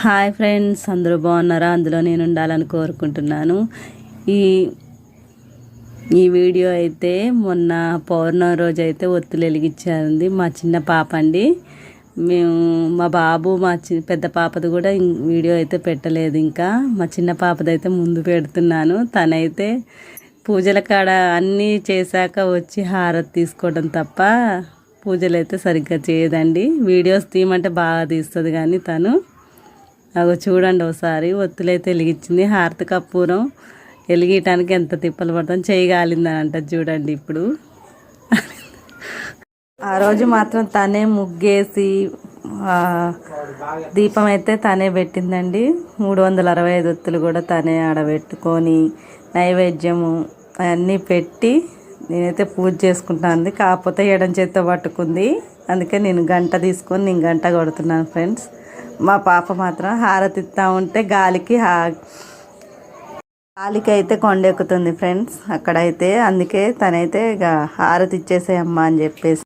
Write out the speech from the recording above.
Hi friends, అందరూ బాగున్నారా? అందులో నేను ఉండాలని కోరుకుంటున్నాను. ఈ ఈ వీడియో అయితే మొన్న పౌర్ణమి రోజు అయితే ఒత్తులు వెలిగించారండి మా చిన్న పాప అండి. మేము మా బాబు పెద్ద పాపది కూడా వీడియో అయితే పెట్టలేదు. ఇంకా మా చిన్న పాపది అయితే ముందు పెడుతున్నాను. తనైతే పూజల కాడ అన్నీ చేశాక వచ్చి హారతి తీసుకోవడం తప్ప పూజలు అయితే సరిగ్గా చేయదండి. వీడియోస్ తీయమంటే బాగా తీస్తుంది కానీ తను అగో చూడండి, ఒకసారి ఒత్తులైతే వెలిగించింది. హారతి కర్పూరం వెలిగించడానికి ఎంత తిప్పలు పడతాం, చేయగాలిందని అంటది చూడండి. ఇప్పుడు ఆ రోజు మాత్రం తనే ముగ్గేసి దీపం అయితే తనే పెట్టిందండి. 365 ఒత్తులు కూడా తనే ఆడబెట్టుకొని నైవేద్యము అవన్నీ పెట్టి నేనైతే పూజ చేసుకుంటాను. కాకపోతే ఎడం చేత్తో పట్టుకుంది, అందుకే నేను గంట తీసుకొని నేను గంట కొడుతున్నాను ఫ్రెండ్స్. మా పాప మాత్రం హారతి ఇస్తూ ఉంటే గాలికి అయితే కొండెక్కుతుంది ఫ్రెండ్స్ అక్కడైతే. అందుకే తనైతే ఇక హారతి ఇచ్చేసేయమ్మా అని చెప్పేసి